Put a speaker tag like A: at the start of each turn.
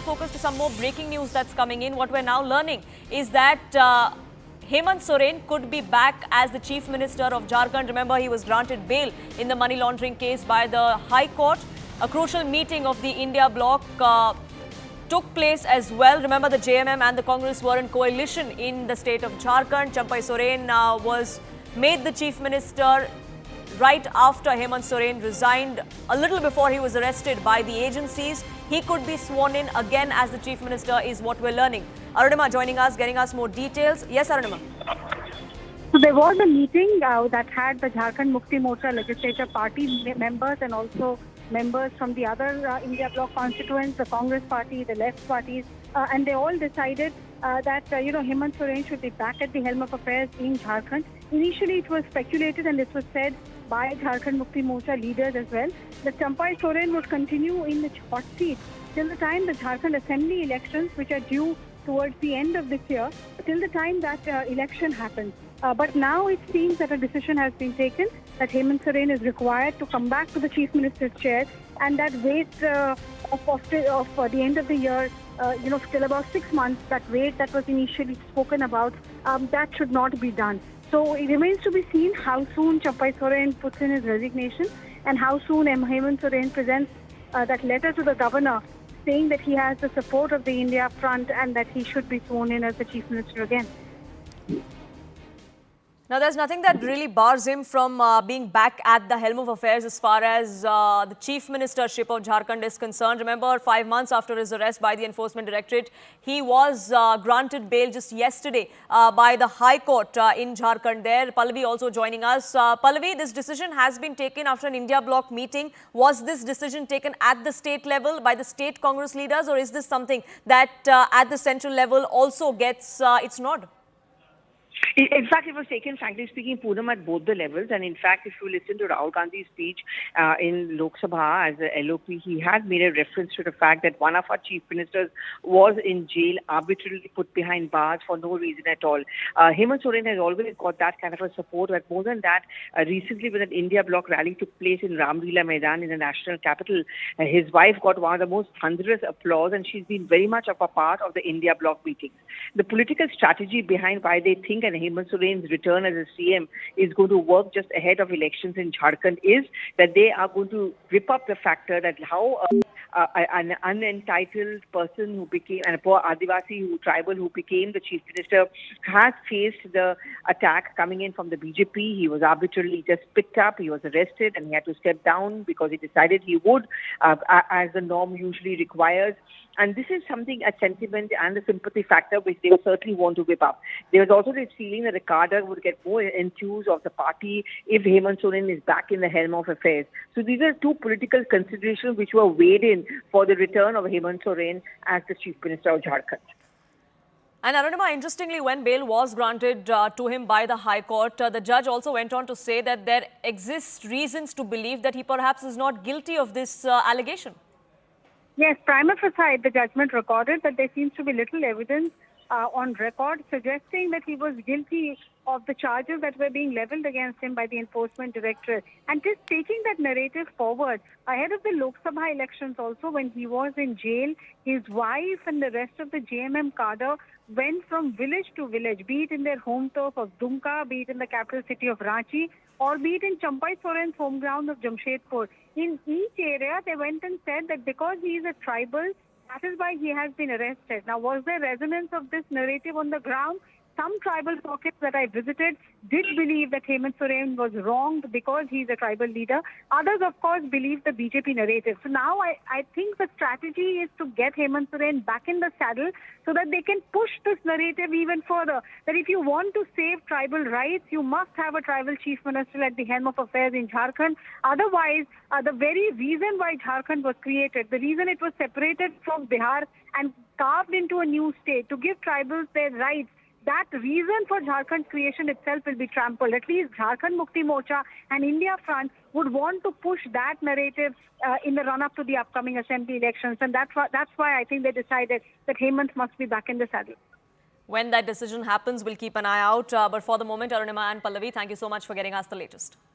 A: focus to some more breaking news that's coming in. What we're now learning is that Hemant Soren could be back as the Chief Minister of Jharkhand. Remember, he was granted bail in the money laundering case by the High Court. A crucial meeting of the India bloc took place as well. Remember, the JMM and the Congress were in coalition in the state of Jharkhand. Champai Soren was made the Chief Minister right after Hemant Soren resigned, a little before he was arrested by the agencies. He could be sworn in again as the Chief Minister is what we're learning. Arunima joining us, getting us more details. Yes, Arunima.
B: So there was a meeting that had the Jharkhand Mukti Morcha legislature party members and also members from the other India bloc constituents, the Congress party, the left parties, and they all decided that Hemant Soren should be back at the helm of affairs in Jharkhand. Initially, it was speculated and it was said by Jharkhand Mukti Morcha leaders as well that Champai Soren would continue in the hot seat till the time the Jharkhand Assembly elections, which are due towards the end of this year, till the time that election happens. But now it seems that a decision has been taken that Hemant Soren is required to come back to the Chief Minister's chair, and that wait of the end of the year, still about 6 months, that wait that was initially spoken about, that should not be done. So it remains to be seen how soon Champai Soren puts in his resignation and how soon Hemant Soren presents that letter to the governor saying that he has the support of the India front and that he should be sworn in as the Chief Minister again.
A: Now, there's nothing that really bars him from being back at the helm of affairs as far as the Chief Ministership of Jharkhand is concerned. Remember, 5 months after his arrest by the Enforcement Directorate, he was granted bail just yesterday by the High Court in Jharkhand there. Pallavi also joining us. Pallavi, this decision has been taken after an India bloc meeting. Was this decision taken at the state level by the state Congress leaders, or is this something that at the central level also gets its nod?
C: In fact, it was taken, frankly speaking, Poonam, at both the levels. And in fact, if you listen to Rahul Gandhi's speech in Lok Sabha as a LOP, he had made a reference to the fact that one of our chief ministers was in jail, arbitrarily put behind bars for no reason at all. Hemant Soren has always got that kind of a support. But more than that, recently when an India bloc rally took place in Ramlila Maidan in the national capital, his wife got one of the most thunderous applause, and she's been very much of a part of the India bloc meetings. The political strategy behind why they think and Hemant Soren's return as a CM is going to work just ahead of elections in Jharkhand is that they are going to rip up the factor that how an unentitled person who became, and a poor Adivasi tribal who became the chief minister has faced the attack coming in from the BJP. He was arbitrarily just picked up, he was arrested, and he had to step down because he decided he would, as the norm usually requires. And this is something, a sentiment and a sympathy factor, which they certainly want to whip up. There was also this feeling that the cadre would get more enthused of the party if Hemant Soren is back in the helm of affairs. So these are two political considerations which were weighed in for the return of Hemant Soren as the Chief Minister of Jharkhand.
A: And Arunima, interestingly, when bail was granted to him by the High Court, the judge also went on to say that there exist reasons to believe that he perhaps is not guilty of this allegation.
B: Yes, prima facie, the judgment recorded that there seems to be little evidence on record suggesting that he was guilty of the charges that were being leveled against him by the Enforcement Directorate. And just taking that narrative forward, ahead of the Lok Sabha elections also, when he was in jail, his wife and the rest of the JMM cadre went from village to village, be it in their home turf of Dumka, be it in the capital city of Ranchi, or be it in Champai Soren's home ground of Jamshedpur. In each area, they went and said that because he is a tribal, that is why he has been arrested. Now, was there resonance of this narrative on the ground? Some tribal pockets that I visited did believe that Hemant Soren was wronged because he's a tribal leader. Others, of course, believe the BJP narrative. So now I think the strategy is to get Hemant Soren back in the saddle so that they can push this narrative even further. That if you want to save tribal rights, you must have a tribal chief minister at the helm of affairs in Jharkhand. Otherwise, the very reason why Jharkhand was created, the reason it was separated from Bihar and carved into a new state to give tribals their rights, that reason for Jharkhand's creation itself will be trampled. At least Jharkhand Mukti Morcha and India Front would want to push that narrative in the run-up to the upcoming assembly elections. And that's why I think they decided that Hemant must be back in the saddle.
A: When that decision happens, we'll keep an eye out. But for the moment, Arunima and Pallavi, thank you so much for getting us the latest.